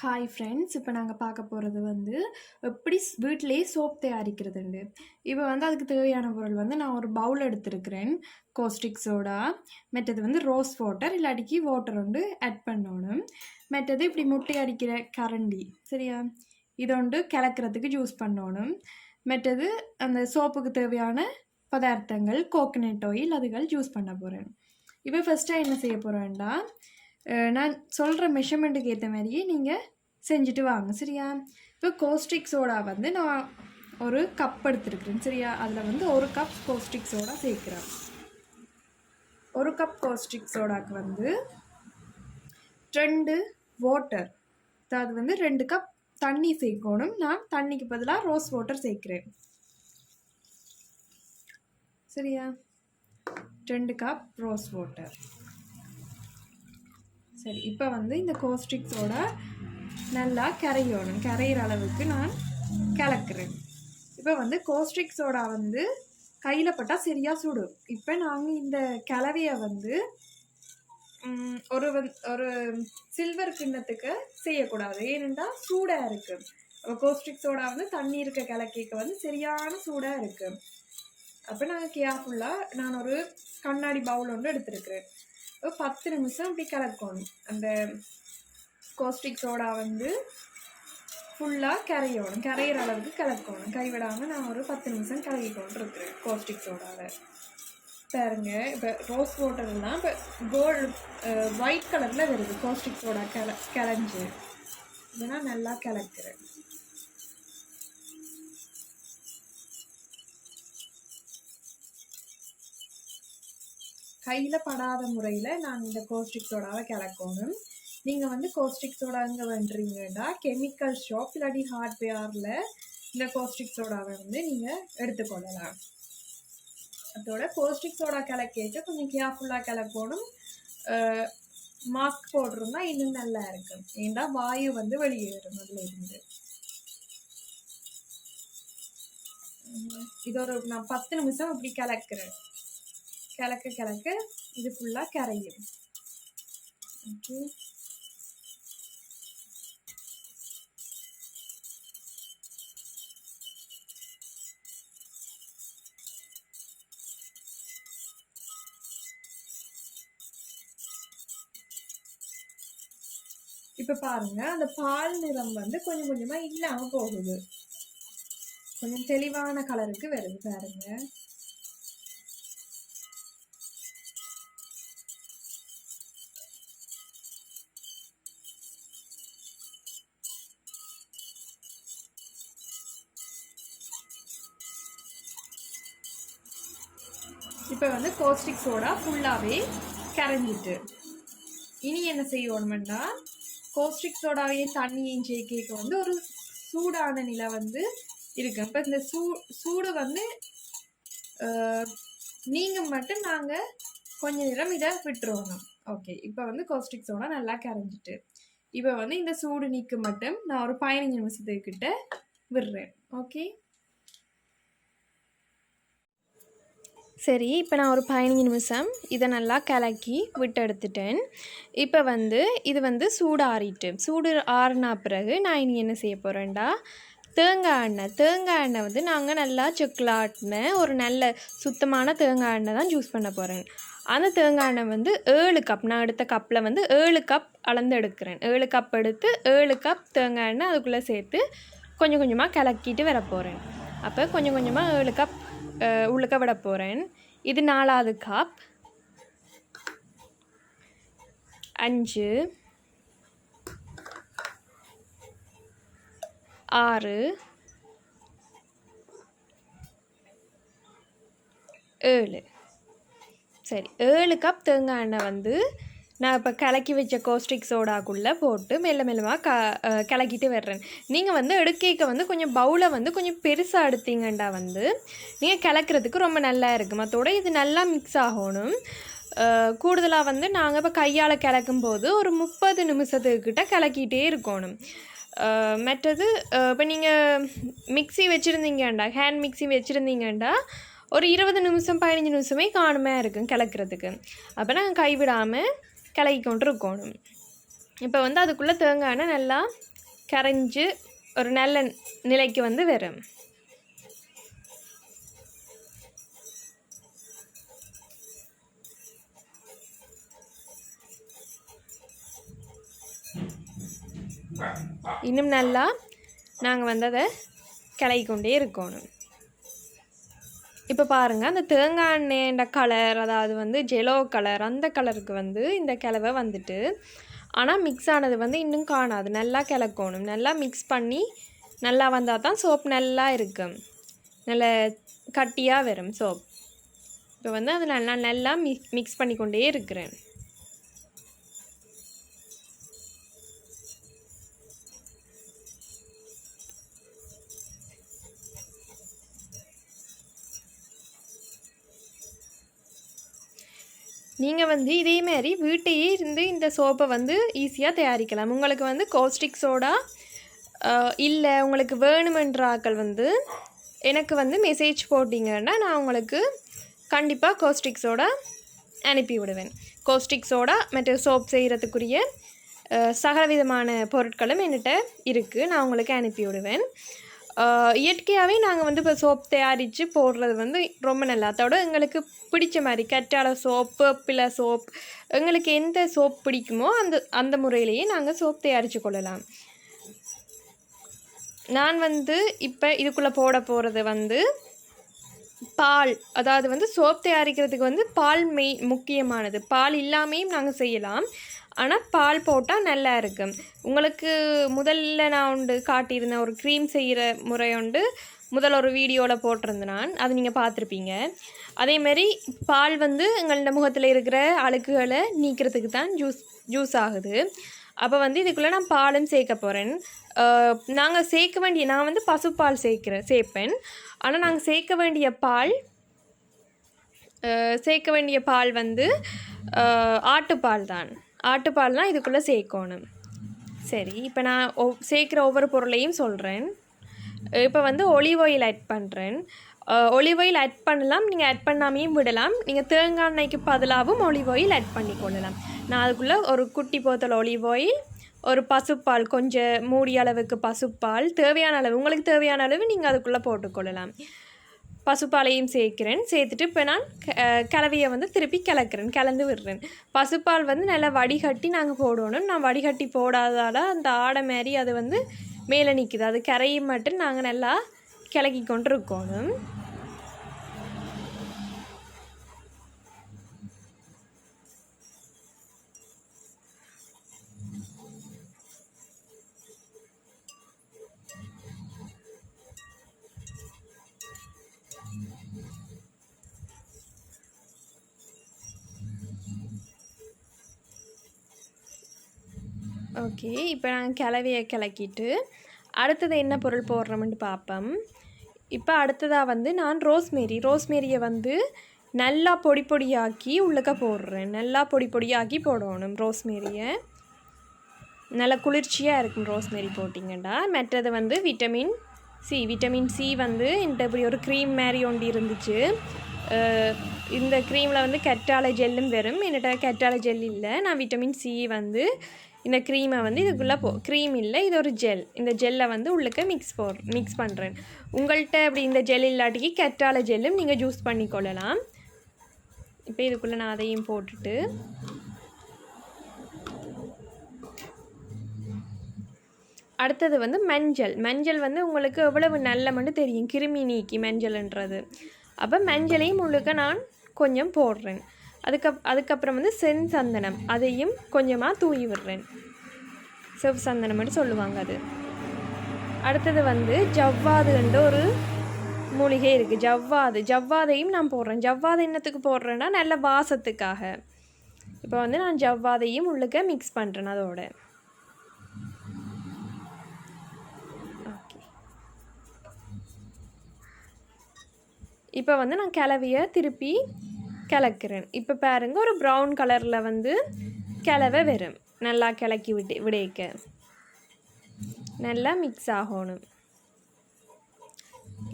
Hi friends, இப்போ நாங்கள் பார்க்க போகிறது எப்படி வீட்டிலேயே சோப் தயாரிக்கிறதுண்டு. இப்போ அதுக்கு தேவையான பொருள் நான் ஒரு பவுல் எடுத்திருக்கிறேன். கோஸ்டிக் சோடா, மற்றது ரோஸ் வாட்டர் இல்லாட்டிக்கு வாட்டர் ஆட் பண்ணணும். மற்றது இப்படி முட்டை அடிக்கிற கரண்டி, சரியா, இதொண்டு கிளக்கிறதுக்கு யூஸ் பண்ணணும். மற்றது அந்த சோப்புக்கு தேவையான பதார்த்தங்கள், கோகனட் ஆயில் அதுகள் யூஸ் பண்ண போகிறேன். இப்போ ஃபஸ்ட்டாக என்ன செய்ய போகிறேன்டா, நான் சொல்கிற மெஷர்மெண்ட்டுக்கு ஏற்ற மாதிரியே நீங்கள் செஞ்சுட்டு வாங்க, சரியா. இப்போ கோஸ்டிக் சோடா நான் ஒரு கப் எடுத்துருக்குறேன், சரியா. அதில் ஒரு கப் கோஸ்டிக் சோடா சேர்க்குறேன். ஒரு கப் கோஸ்டிக் சோடாக்கு 2 வாட்டர், அதாவது 2 கப் தண்ணி சேர்க்கணும். நான் தண்ணிக்கு பதிலாக ரோஸ் வாட்டர் சேர்க்குறேன், சரியா. 2 கப் ரோஸ் வாட்டர். சரி, இப்போ இந்த கோஸ்டிக் சோடா நல்லா கரையணும். கரையிற அளவுக்கு நான் கலக்கிறேன். இப்போ கோஸ்டிக் சோடா கையில் பட்டால் சரியாக சுடும். இப்போ நாங்கள் இந்த கலவையை ஒரு ஒரு சில்வர் கிண்ணத்துக்கு செய்யக்கூடாது, ஏனென்றால் சூடாக இருக்குது. கோஸ்டிக் சோடா தண்ணி இருக்க கலக்கைக்கு சரியான சூடாக இருக்குது. அப்போ நாங்கள் கேர்ஃபுல்லாக நான் ஒரு கண்ணாடி பவுல் எடுத்துருக்குறேன். 10 நிமிஷம் அப்படி கலக்கணும். அந்த கோஸ்டிக் சோடா ஃபுல்லாக கரையணும். கரையிற அளவுக்கு கலக்கணும். கைவிடாமல் நான் ஒரு 10 நிமிஷம் கலக்கி கொண்டு இருக்கிறேன் கோஸ்டிக் சோடாவை. பாருங்க, இப்போ ரோஸ் வாட்டர்லாம் இப்போ ஒயிட் கலரில் வருது. கோஸ்டிக் சோடா கலைஞ்சு இதெல்லாம் நல்லா கலக்கிறேன். கையில் படாத முறையில் நான் இந்த கோஸ்டிக் சோடாவை கலக்கணும். நீங்கள் கோஸ்டிக் சோடா எங்கே வேண்டுறீங்கன்னா கெமிக்கல் ஷாப் இல்லாட்டி ஹார்ட்வேரில் இந்த கோஸ்டிக் சோடாவை நீங்கள் எடுத்துக்கொள்ளலாம். அதோட கோஸ்டிக் சோடா கலக்கிட்டு கொஞ்சம் கேர்ஃபுல்லாக கலக்கணும். மாஸ்க் போட்டிருந்தா இன்னும் நல்லா இருக்கும், ஏன்னா வாயு வெளியேறும் அதில் இருந்து. இது ஒரு நான் 10 நிமிஷம் அப்படி கலக்கிறேன். கிளக்க இது ஃபுல்லாக கரையும். ஓகே, இப்போ பாருங்க, அந்த பால் நிறம் கொஞ்சம் கொஞ்சமாக இல்லாமல் போகுது. கொஞ்சம் தெளிவான கலருக்கு வருது பாருங்க. இப்போ கோஸ்டிக் சோடா ஃபுல்லாகவே கரைஞ்சிட்டு, இனி என்ன செய்யணும்னா கோஸ்டிக் சோடாவையும் தண்ணியையும் சேர்க்க ஒரு சூடான நிலை இருக்கு. இப்போ இந்த சூடு நீங்கள் மட்டும் நாங்கள் கொஞ்ச நேரம் இதை விட்டுருவோம். ஓகே, இப்போ கோஸ்டிக் சோடா நல்லா கரைஞ்சிட்டு, இப்போ இந்த சூடு நீக்க மட்டும் நான் ஒரு 15 நிமிஷத்துக்கிட்ட விடுறேன். ஓகே, சரி, இப்போ நான் ஒரு 15 நிமிஷம் இதை நல்லா கலக்கி விட்டு எடுத்துட்டேன். இப்போ இது சூடு ஆறிட்டு, சூடு ஆறினா பிறகு நான் இனி என்ன செய்ய போகிறேன்டா, தேங்காய் எண்ணெய் நாங்கள் நல்லா செக்கில் ஒரு நல்ல சுத்தமான தேங்காய் எண்ணெய் தான் யூஸ் பண்ண போகிறேன். அந்த தேங்காய் எண்ணெய் 7 கப், நான் எடுத்த கப்பில் 7 கப் அளந்து எடுக்கிறேன். 7 கப் எடுத்து 7 கப் தேங்காய் எண்ணெய் அதுக்குள்ளே சேர்த்து கொஞ்சம் கொஞ்சமாக கலக்கிட்டு வர போகிறேன். அப்போ கொஞ்சம் கொஞ்சமாக 7 கப் உள்ளுக்க விட போகிறேன். இது 4வது கப். 5 6 7. சரி, 7 கப் தேங்காய் எண்ணெய் நான் இப்போ கலக்கி வச்ச கோஸ்டிக் சோடாக்குள்ளே போட்டு மெல்ல மெல்லமாக கலக்கிட்டு வர்றேன். நீங்கள் எடுக்க கொஞ்சம் பவுலை கொஞ்சம் பெருசாக எடுத்தீங்கன்னா நீங்கள் கலக்கிறதுக்கு ரொம்ப நல்லா இருக்கும். அதோட இது நல்லா மிக்ஸ் ஆகணும். கூடுதலாக நாங்கள் இப்போ கையால் கலக்கும் போது ஒரு 30 நிமிஷத்துக்கிட்ட கலக்கிட்டே இருக்கணும். மற்றது இப்போ நீங்கள் மிக்ஸி வச்சுருந்தீங்கண்டா, ஹேண்ட் மிக்ஸி வச்சுருந்தீங்கண்டா ஒரு 20 நிமிஷம் 15 நிமிஷமே காணுமே இருக்கும் கலக்கிறதுக்கு. அப்போ நாங்கள் கைவிடாமல் கலக்கி கொண்டு இருக்கணும். இப்போ வந்து அதுக்குள்ளே தேங்காய் எண்ணெய் நல்லா கரைஞ்சி ஒரு நல்ல நிலைக்கு வந்து வரும். இன்னும் நல்லா நாங்கள் வந்து அதை கிளறிக்கொண்டே இருக்கணும். இப்போ பாருங்கள், அந்த தேங்காய் எண்ணெய்ன்ற கலர், அதாவது வந்து ஜெலோ கலர், அந்த கலருக்கு வந்து இந்த கிளவை வந்துட்டு, ஆனால் மிக்ஸ் ஆனது வந்து இன்னும் காணாது. நல்லா கிளக்கணும், நல்லா மிக்ஸ் பண்ணி நல்லா வந்தால் தான் சோப் நல்லா இருக்கும், நல்ல கட்டியாக வரும் சோப். இப்போ வந்து அது நல்லா மிக்ஸ் பண்ணிக்கொண்டே இருக்கிறேன். நீங்கள் வந்து இதேமாரி வீட்டையே இருந்து இந்த சோப்பை வந்து ஈஸியாக தயாரிக்கலாம். உங்களுக்கு வந்து கோஸ்டிக் சோடா இல்லை உங்களுக்கு வேணுமென்ற ஆக்கள் வந்து எனக்கு வந்து மெசேஜ் போட்டிங்கன்னா நான் உங்களுக்கு கண்டிப்பாக கோஸ்டிக் சோடா அனுப்பி விடுவேன். கோஸ்டிக் சோடா மற்ற சோப் செய்கிறதுக்குரிய சகலவிதமான பொருட்களும் என்கிட்ட இருக்குது, நான் உங்களுக்கு அனுப்பி விடுவேன். இயற்கையாகவே நாங்கள் வந்து இப்போ சோப் தயாரித்து போடுறது வந்து ரொம்ப நல்லா. அதோட எங்களுக்கு பிடிச்ச மாதிரி கற்றாழை சோப், வேப்பிலை சோப், எங்களுக்கு எந்த சோப் பிடிக்குமோ அந்த முறையிலேயே நாங்கள் சோப் தயாரித்து கொள்ளலாம். நான் வந்து இப்போ இதுக்குள்ளே போட போகிறது வந்து பால். அதாவது வந்து சோப் தயாரிக்கிறதுக்கு வந்து பால் முக்கியமானது. பால் இல்லாமையும் நாங்கள் செய்யலாம், ஆனால் பால் போட்டால் நல்லா இருக்கும். உங்களுக்கு முதல்ல நான் உண்டு காட்டியிருந்தேன் ஒரு க்ரீம் செய்கிற முறை உண்டு, முதல்ல ஒரு வீடியோவில் போட்டிருந்தேன் நான், அது நீங்கள் பார்த்துருப்பீங்க. அதேமாரி பால் வந்து எங்களோட முகத்தில் இருக்கிற அழுக்குகளை நீக்கிறதுக்கு தான் ஜூஸ் ஆகுது. அப்போ வந்து இதுக்குள்ளே நான் பாலும் சேர்க்க போகிறேன். நாங்கள் சேர்க்க வேண்டிய, நான் வந்து பசுப்பால் சேர்ப்பேன், ஆனால் நாங்கள் சேர்க்க வேண்டிய பால் வந்து ஆட்டுப்பால் தான். ஆட்டுப்பால் தான் இதுக்குள்ளே சேர்க்கணும். சரி, இப்போ நான் சேர்க்குற ஒவ்வொரு பொருளையும் சொல்கிறேன். இப்போ வந்து ஒலிவ் ஆயில் ஆட் பண்ணுறேன். ஒலிவ் ஆயில் ஆட் பண்ணலாம், நீங்கள் ஆட் பண்ணாமையும் விடலாம். நீங்கள் தேங்காய் எண்ணெய்க்கு பதிலாகவும் ஒலிவ் ஆயில் ஆட் பண்ணிக்கொள்ளலாம். நான் அதுக்குள்ளே ஒரு குட்டி போத்தல் ஒலிவ் ஆயில், ஒரு பசுப்பால், கொஞ்சம் மூடிய அளவுக்கு பசுப்பால், தேவையான அளவு, உங்களுக்கு தேவையான அளவு நீங்கள் அதுக்குள்ளே போட்டுக்கொள்ளலாம். பசுப்பாலையும் சேர்க்கிறேன். சேர்த்துட்டு இப்போ நான் கலவையை வந்து திருப்பி கலந்து விடுறேன். பசுப்பால் வந்து நல்லா வடிகட்டி நாங்கள் போடணும். நான் வடிகட்டி போடாததால் அந்த ஆடை மாரி அது வந்து மேலே நிற்குது, அது கரையும் மட்டும் நாங்கள் நல்லா கிளக்கி கொண்டு இருக்கணும். ஓகே, இப்போ நான் கலவையை கிளக்கிட்டு அடுத்தது என்ன பொருள் போடுறோம்னு பார்ப்போம். இப்போ அடுத்ததாக வந்து நான் ரோஸ்மேரியை வந்து நல்லா பொடியாக்கி உள்ளக்க போடுறேன். நல்லா பொடியாக்கி போடணும் ரோஸ்மேரியை. நல்லா குளிர்ச்சியாக இருக்கும் ரோஸ்மேரி போட்டிங்கண்டா. மற்றது வந்து விட்டமின் சி வந்து என்கிட்ட இப்படி ஒரு க்ரீம் மாதிரி ஒன்று இருந்துச்சு. இந்த க்ரீமில் வந்து கற்றாழை ஜெல்லும் வரும். என்கிட்ட கற்றாழை ஜெல் இல்லை. நான் விட்டமின் சி வந்து இந்த க்ரீமை வந்து இதுக்குள்ளே க்ரீம் இல்லை, இது ஒரு ஜெல். இந்த ஜெல்லை வந்து உள்ளுக்க மிக்ஸ் பண்ணுறேன். உங்கள்கிட்ட அப்படி இந்த ஜெல் இல்லாட்டிக்கு கற்றாழை ஜெல்லும் நீங்கள் ஜூஸ் பண்ணிக்கொள்ளலாம். இப்போ இதுக்குள்ளே நான் அதையும் போட்டுட்டு அடுத்தது வந்து மஞ்சள் வந்து உங்களுக்கு எவ்வளவு நல்ல மட்டும் தெரியும், கிருமி நீக்கி மஞ்சள்ன்றது. அப்போ மஞ்சளையும் உள்ளுக்க நான் கொஞ்சம் போடுறேன். அதுக்கப்புறம் வந்து செஞ்சந்தனம், அதையும் கொஞ்சமாக தூவி விடுறேன். செவ் சந்தனம்னு சொல்லுவாங்க அது. அடுத்தது வந்து ஜவ்வாதுன்ற ஒரு மூலிகை இருக்குது, ஜவ்வாதையும் நான் போடுறேன். ஜவ்வாது என்னத்துக்கு போடுறேன்னா நல்ல வாசத்துக்காக. இப்போ வந்து நான் ஜவ்வாதையும் உள்ளுக்க மிக்ஸ் பண்ணுறேன் அதோட. ஓகே, இப்போ வந்து நான் கலவையை திருப்பி கிளக்குறேன். இப்போ பாருங்கள், ஒரு ப்ரௌன் கலரில் வந்து கிளவை வரும். நல்லா கிளக்கி விடைக்க நல்லா மிக்ஸ் ஆகணும்.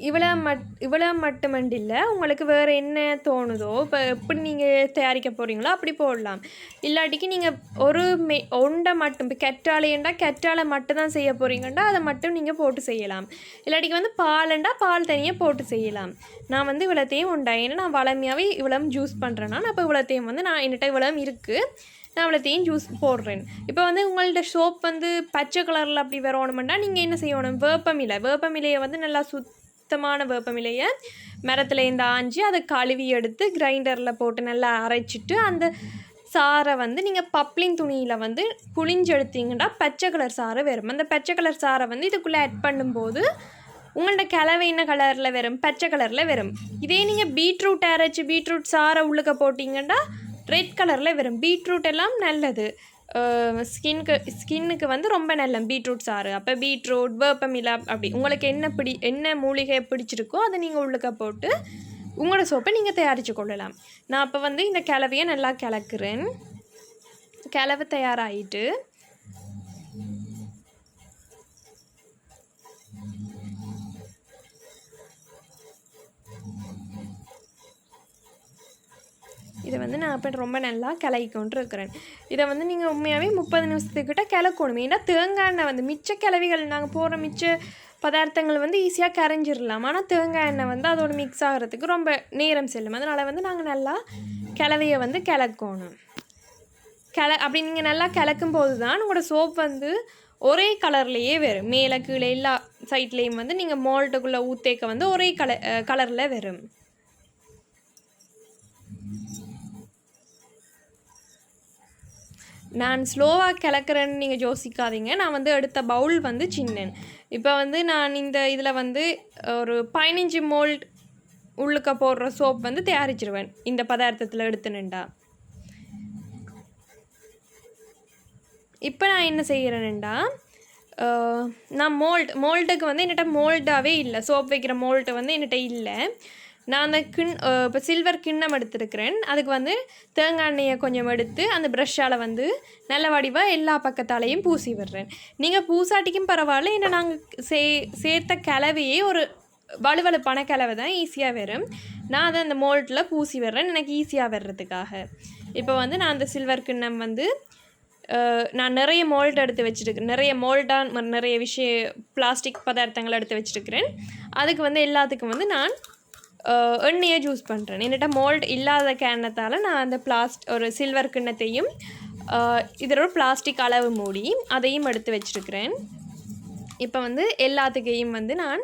இவ்வளோ மட்டுமண்டு இல்லை, உங்களுக்கு வேறு என்ன தோணுதோ இப்போ எப்படி நீங்கள் தயாரிக்க போகிறீங்களோ அப்படி போடலாம். இல்லாட்டிக்கு நீங்கள் ஒன்றை மட்டும் இப்போ கெட்டாலேண்டா கெட்டாலை மட்டும் தான் செய்ய போகிறீங்கண்டா அதை மட்டும் நீங்கள் போட்டு செய்யலாம். இல்லாட்டிக்கு வந்து பாலண்டா பால் தனியாக போட்டு செய்யலாம். நான் வந்து இவ்வளோத்தையும் உண்டா, ஏன்னா நான் வளமையாகவே இவ்வளோ ஜூஸ் பண்ணுறேன்னா அப்போ இவ்வளோத்தையும் வந்து நான் என்கிட்ட இவ்வளோ இருக்குது, நான் இவ்வளோத்தையும் ஜூஸ் போடுறேன். இப்போ வந்து உங்கள்ட்ட சோப் வந்து பச்சை கலரில் அப்படி வரணுமெண்டா நீங்கள் என்ன செய்யணும், வேப்பமிலையை வந்து நல்லா சுத்தமான வேப்பமிலையை மரத்துலேருந்து ஆஞ்சி அதை கழுவி எடுத்து கிரைண்டரில் போட்டு நல்லா அரைச்சிட்டு அந்த சாரை வந்து நீங்கள் பப்ளின் துணியில் வந்து புளிஞ்செடுத்தீங்கன்னா பச்சை கலர் சாரை வரும். அந்த பச்சை கலர் சாரை வந்து இதுக்குள்ளே ஆட் பண்ணும்போது உங்கள்ட்ட கிளவை என்ன கலரில் வரும், பச்சை கலரில் வரும். இதே நீங்கள் பீட்ரூட் அரைச்சி பீட்ரூட் சாரை உள்ளுக்க போட்டிங்கன்னா ரெட் கலரில் வரும். பீட்ரூட் எல்லாம் நல்லது, ஸ்கின்னுக்கு வந்து ரொம்ப நல்ல பீட்ரூட் சாறு. அப்போ பீட்ரூட் வேப்பமிலை அப்படி உங்களுக்கு என்ன மூலிகை பிடிச்சிருக்கோ அதை நீங்கள் உள்ளுக்க போட்டு உங்களோட சோப்பை நீங்கள் தயாரித்து கொள்ளலாம். நான் அப்போ வந்து இந்த கிளவையை நல்லா கிளக்குறேன். கிளவு தயாராகிட்டு இதை வந்து நான் அப்போ ரொம்ப நல்லா கிளக்கொண்டு இருக்கிறேன். இதை வந்து நீங்கள் உண்மையாகவே 30 நிமிஷத்துக்கிட்ட கிளக்கணும். ஏன்னா தேங்காய் எண்ணெய் வந்து மிச்ச கிளவிகள் நாங்கள் போடுற மிச்ச பதார்த்தங்கள் வந்து ஈஸியாக கரைஞ்சிடலாம். ஆனால் தேங்காய் எண்ணெய் வந்து அதோட மிக்ஸ் ஆகிறதுக்கு ரொம்ப நேரம் செல்லும். அதனால் வந்து நாங்கள் நல்லா கிளவையை வந்து கிளக்கணும். அப்படி நீங்கள் நல்லா கிளக்கும் போது தான் உங்களோட சோப் வந்து ஒரே கலர்லேயே வரும். மேலே கீழே எல்லா சைட்லேயும் வந்து நீங்கள் மோல்ட்டுக்குள்ளே ஊற்றேக்க வந்து ஒரே கலரில் வரும். நான் ஸ்லோவாக கிளக்குறேன்னு நீங்கள் யோசிக்காதீங்க. நான் வந்து எடுத்த பவுல் வந்து சின்னன். இப்போ வந்து நான் இதில் வந்து ஒரு 15 மோல்ட் உள்ளுக்க போடுற சோப் வந்து தயாரிச்சிருவேன் இந்த பதார்த்தத்தில் எடுத்துனுண்டா. இப்போ நான் என்ன செய்கிறேன்டா, நான் மோல்ட்டுக்கு வந்து என்கிட்ட மோல்டாகவே இல்லை, சோப் வைக்கிற மோல்ட்டு வந்து என்கிட்ட இல்லை. நான் அந்த இப்போ சில்வர் கிண்ணம் எடுத்துருக்கிறேன். அதுக்கு வந்து தேங்காய் எண்ணெயை கொஞ்சம் எடுத்து அந்த ப்ரஷ்ஷால் வந்து நல்ல வடிவாக எல்லா பக்கத்தாலையும் பூசி விடுறேன். நீங்கள் பூசாட்டிக்கும் பரவாயில்ல, ஏன்னா நாங்கள் சேர்த்த கிளவையே ஒரு வலுவலுப்பான கிளவை தான், ஈஸியாக வரும். நான் அதை அந்த மோல்ட்டில் பூசி விடுறேன் எனக்கு ஈஸியாக வர்றதுக்காக. இப்போ வந்து நான் அந்த சில்வர் கிண்ணம் வந்து நான் நிறைய மோல்ட் எடுத்து வச்சுருக்கேன், நிறைய பிளாஸ்டிக் பதார்த்தங்கள் எடுத்து வச்சுருக்கிறேன். அதுக்கு வந்து எல்லாத்துக்கும் வந்து நான் எண்ணெயை யூஸ் பண்ணுறேன். என்கிட்ட மோல்ட் இல்லாத காரணத்தால் நான் அந்த ஒரு சில்வர் கிண்ணத்தையும் இதோட பிளாஸ்டிக் அளவு மூடி அதையும் எடுத்து வச்சுருக்கிறேன். இப்போ வந்து எல்லாத்துக்கையும் வந்து நான்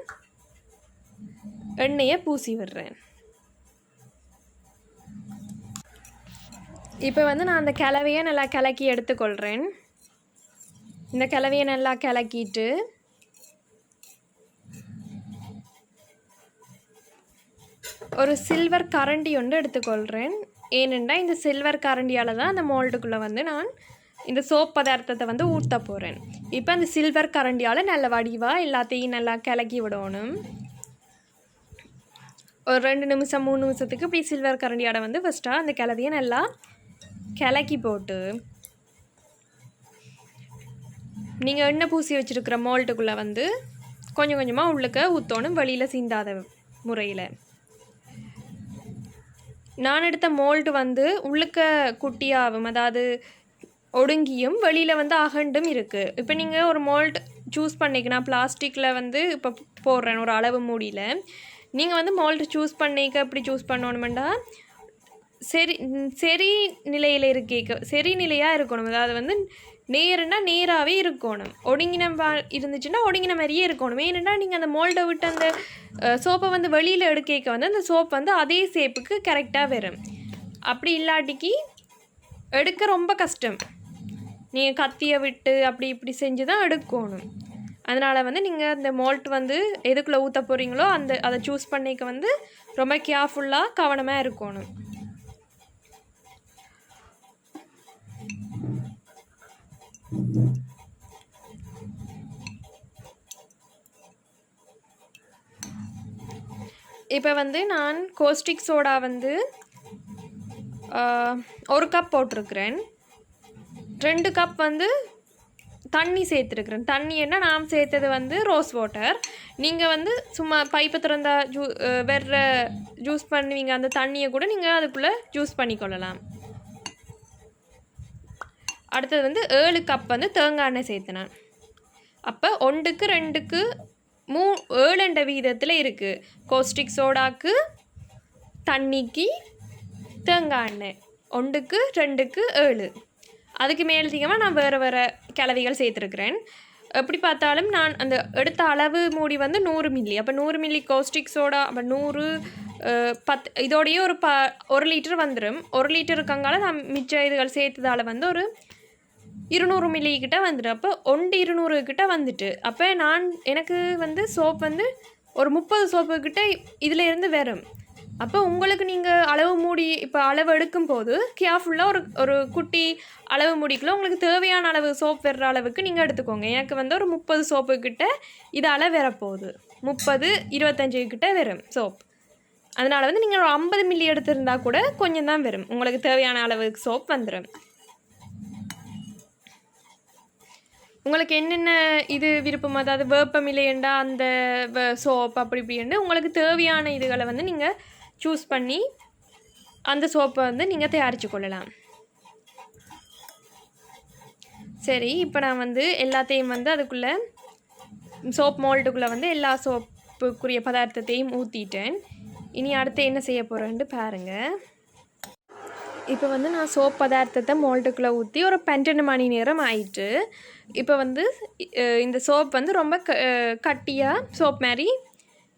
எண்ணெயை பூசி விடுறேன். இப்போ வந்து நான் அந்த கிளவையை நல்லா கிளக்கி எடுத்துக்கொள்கிறேன். இந்த கிளவையை நல்லா கிளக்கிட்டு ஒரு சில்வர் கரண்டி ஒன்று எடுத்துக்கொள்கிறேன். ஏனென்றா இந்த சில்வர் கரண்டியால் தான் அந்த மோல்டுக்குள்ளே வந்து நான் இந்த சோப் பதார்த்தத்தை வந்து ஊற்ற போகிறேன். இப்போ அந்த சில்வர் கரண்டியால் நல்ல வடிவாக எல்லாத்தையும் நல்லா கிளக்கி விடணும். ஒரு 2 நிமிஷம் 3 நிமிஷத்துக்கு இப்படி சில்வர் கரண்டியால் வந்து ஃபஸ்ட்டாக அந்த கிளவியை நல்லா கிளக்கி போட்டு நீங்கள் எண்ணெய் பூசி வச்சுருக்கிற மோல்ட்டுக்குள்ளே வந்து கொஞ்சம் கொஞ்சமாக உள்ளுக்க ஊற்றணும், வெளியில் சிந்தாத முறையில். நான் எடுத்த மோல்டு வந்து உள்ளுக்க குட்டியாகும், அதாவது ஒடுங்கியும் வெளியில் வந்து அகண்டும் இருக்குது. இப்போ நீங்கள் ஒரு மோல்டு சூஸ் பண்ணிக்கலாம். பிளாஸ்டிக்கில் வந்து இப்போ போடுறேன் ஒரு அளவு மூடியில். நீங்கள் வந்து மோல்டு சூஸ் பண்ணிக்க எப்படி சூஸ் பண்ணணுமெண்டா சரி நிலையில் சரி நிலையாக இருக்கணும். அதாவது வந்து நேராகவே இருக்கணும். ஒடுங்கின இருந்துச்சுன்னா ஒடுங்கின மாதிரியே இருக்கணும். ஏன்னா நீங்கள் அந்த மோல்டை விட்டு அந்த சோப்பை வந்து வெளியில் எடுக்க வந்து அந்த சோப் வந்து அதே ஷேப்புக்கு கரெக்டாக வரும். அப்படி இல்லாட்டிக்கு எடுக்க ரொம்ப கஷ்டம். நீங்கள் கத்தியை விட்டு அப்படி இப்படி செஞ்சு தான் எடுக்கணும். அதனால் வந்து நீங்கள் அந்த மோல்ட் வந்து எதுக்குள்ளே ஊற்ற போகிறீங்களோ அதை சூஸ் பண்ணிக்க வந்து ரொம்ப கேர்ஃபுல்லாக கவனமாக இருக்கணும். இப்போ வந்து நான் கோஸ்டிக் சோடா வந்து 1 கப் போட்டிருக்கிறேன். 2 கப் வந்து தண்ணி சேர்த்துருக்குறேன். தண்ணி என்ன நான் சேர்த்தது வந்து ரோஸ் வாட்டர். நீங்கள் வந்து சும்மா பைப்பை திறந்தா வேற ஜூஸ் பண்ணுவீங்க, அந்த தண்ணியை கூட நீங்கள் அதுக்குள்ளே ஜூஸ் பண்ணிக்கொள்ளலாம். அடுத்தது வந்து 7 கப் வந்து தேங்காய் எண்ணெய் சேர்த்தினேன். அப்போ 1க்கு 2க்கு 7 என்ற வீதத்தில் இருக்குது. கோஸ்டிக் சோடாக்கு, தண்ணிக்கு, தேங்காய் எண்ணெய் 1க்கு 2க்கு 7. அதுக்கு மேலதிகமாக நான் வேறு கலவைகள் சேர்த்துருக்குறேன். எப்படி பார்த்தாலும் நான் அந்த எடுத்த அளவு மூடி வந்து 100 மில்லி. அப்போ 100 மில்லி கோஸ்டிக் சோடா, அப்போ 100 10 இதோடையே ஒரு 1 லிட்டர் வந்துடும். 1 லிட்டர் இருக்கங்கால நான் மிச்ச இதுகள் சேர்த்ததால் வந்து ஒரு 200 மில்லி கிட்ட வந்துடும். அப்போ 200 கிட்ட வந்துட்டு, அப்போ எனக்கு வந்து சோப் வந்து ஒரு 30 சோப்பு கிட்ட இதில் இருந்து வரும். அப்போ உங்களுக்கு நீங்கள் அளவு மூடி இப்போ அளவு எடுக்கும்போது கேர்ஃபுல்லாக ஒரு குட்டி அளவு மூடிக்குள்ள உங்களுக்கு தேவையான அளவு சோப் வர்ற அளவுக்கு நீங்கள் எடுத்துக்கோங்க. எனக்கு வந்து ஒரு 30 சோப்பு கிட்ட இதால் வரப்போகுது. 30 25 கிட்ட வரும் சோப். அதனால் வந்து நீங்கள் ஒரு 50 மில்லி எடுத்திருந்தால் கூட கொஞ்சம் தான் வரும். உங்களுக்கு தேவையான அளவுக்கு சோப் வந்துடும். உங்களுக்கு என்னென்ன இது விருப்பம், அதாவது வேப்பமில்லைண்டா அந்த சோப் அப்படி இப்படின்னு உங்களுக்கு தேவையான இதுகளை வந்து நீங்கள் சூஸ் பண்ணி அந்த சோப்பை வந்து நீங்கள் தயாரித்து கொள்ளலாம். சரி, இப்போ நான் வந்து எல்லாத்தையும் வந்து அதுக்குள்ளே சோப் மோல்டுக்குள்ளே வந்து எல்லா சோப்புக்குரிய பதார்த்தத்தையும் ஊற்றிட்டேன். இனி அடுத்து என்ன செய்ய போகிறேன்ட்டு பாருங்கள். இப்போ வந்து நான் சோப் பதார்த்தத்தை மோல்டுக்குள்ளே ஊற்றி ஒரு 12 மணி நேரம் ஆயிட்டு. இப்போ வந்து இந்த சோப் வந்து ரொம்ப கட்டியாக சோப் மாதிரி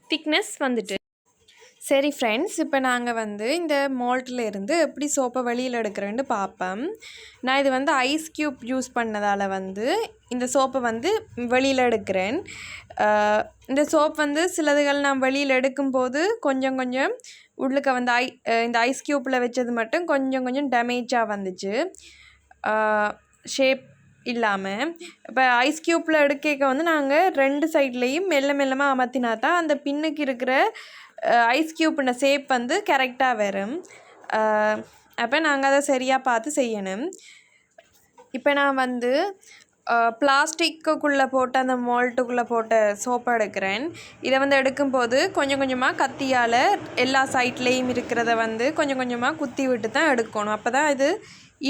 திக்னஸ் வந்துட்டு. சரி ஃப்ரெண்ட்ஸ், இப்போ நாங்கள் வந்து இந்த மோல்ட்டில் இருந்து எப்படி சோப்பை வெளியில் எடுக்கிறேன்னு பார்ப்போம். நான் இது வந்து ஐஸ் க்யூப் யூஸ் பண்ணதால் வந்து இந்த சோப்பை வந்து வெளியில் எடுக்கிறேன். இந்த சோப் வந்து சிலதுகள் நான் வெளியில் எடுக்கும்போது கொஞ்சம் கொஞ்சம் உள்ளுக்க வந்து இந்த ஐஸ் க்யூப்பில் வச்சது மட்டும் கொஞ்சம் கொஞ்சம் டேமேஜாக வந்துச்சு, ஷேப் இல்லாமல். இப்போ ஐஸ் க்யூப்பில் எடுக்க வந்து நாங்கள் 2 சைட்லேயும் மெல்லமாக அமர்த்தினா தான் அந்த பின்னுக்கு இருக்கிற ஐஸ் க்யூப்ன ஷேப் வந்து கரெக்டாக வரும். அப்போ நாங்கள் அதை சரியாக பார்த்து செய்யணும். இப்போ நான் வந்து பிளாஸ்டிக்குள்ளே போட்டு அந்த மோல்ட்டுக்குள்ளே போட்ட சோப்பை எடுக்கிறேன். இதை வந்து எடுக்கும்போது கொஞ்சம் கொஞ்சமாக கத்தியால் எல்லா சைட்லேயும் இருக்கிறத வந்து கொஞ்சம் கொஞ்சமாக குத்தி விட்டு தான் எடுக்கணும். அப்போ தான் இது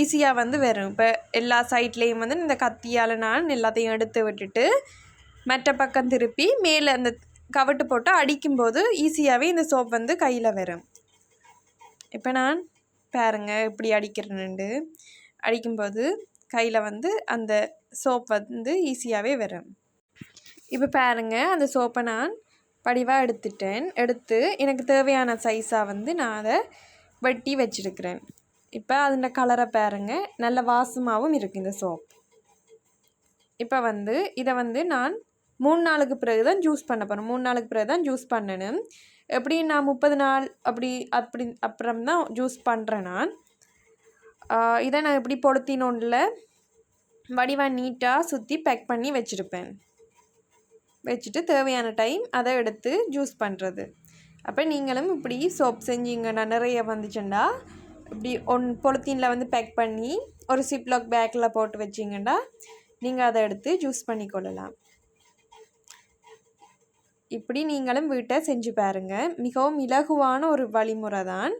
ஈஸியாக வந்து வரும். இப்போ எல்லா சைட்லேயும் வந்து இந்த கத்தியால் நான் எல்லாத்தையும் எடுத்து விட்டுட்டு மற்ற பக்கம் திருப்பி மேலே அந்த கவட்டு போட்டு அடிக்கும்போது ஈஸியாகவே இந்த சோப் வந்து கையில் வரும். இப்போ நான் பாருங்கள் எப்படி அடிக்கிறேன்னு. அடிக்கும்போது கையில் வந்து அந்த சோப் வந்து ஈஸியாகவே வரும். இப்போ பாருங்கள், அந்த சோப்பை நான் படிவாக எடுத்துட்டேன். எடுத்து எனக்கு தேவையான சைஸாக வந்து நான் அதை வெட்டி வச்சுருக்கிறேன். இப்போ அதில் கலரை பாருங்கள், நல்ல வாசமாகவும் இருக்குது இந்த சோப். இப்போ வந்து இதை வந்து நான் 3 நாளுக்கு பிறகு தான் ஜூஸ் பண்ண போகிறேன். 3 நாளுக்கு பிறகு தான் ஜூஸ் பண்ணணும். எப்படி நான் 30 நாள் அப்புறம் தான் ஜூஸ் பண்ணுறேன். நான் இதை நான் எப்படி பொடுத்தினோன்ல வடிவாக நீட்டாக சுற்றி பேக் பண்ணி வச்சுருப்பேன். வச்சுட்டு தேவையான டைம் அதை எடுத்து ஜூஸ் பண்ணுறது. அப்போ நீங்களும் இப்படி சோப் செஞ்சீங்கன்னா நிறைய வந்துச்சுண்டா இப்படி பொலித்தீனில் வந்து பேக் பண்ணி ஒரு சிப்லாக் பேக்கில் போட்டு வச்சிங்கன்னா நீங்கள் அதை எடுத்து ஜூஸ் பண்ணி கொள்ளலாம். இப்படி நீங்களும் வீட்டை செஞ்சு பாருங்கள். மிகவும் இலகுவான ஒரு வழிமுறை தான்.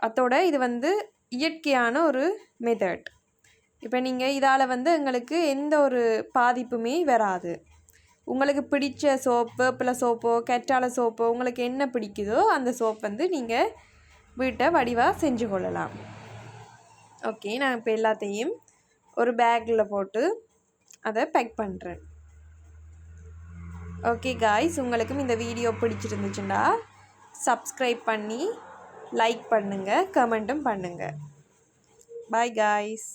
அதோட இது வந்து இயற்கையான ஒரு மெத்தட். இப்போ நீங்கள் இதால் வந்து எங்களுக்கு எந்த ஒரு பாதிப்புமே வராது. உங்களுக்கு பிடிச்ச சோப்பு, வேப்பிலை சோப்போ கற்றாழை சோப்போ உங்களுக்கு என்ன பிடிக்குதோ அந்த சோப் வந்து நீங்கள் வீட்டை வடிவாக செஞ்சு கொள்ளலாம். ஓகே, நான் இப்போ எல்லாத்தையும் ஒரு பேக்கில் போட்டு அதை பேக் பண்ணுறேன். ஓகே காய்ஸ், உங்களுக்கும் இந்த வீடியோ பிடிச்சிருந்துச்சுண்டா சப்ஸ்கிரைப் பண்ணி லைக் பண்ணுங்கள், கமெண்ட்டும் பண்ணுங்கள். Bye guys.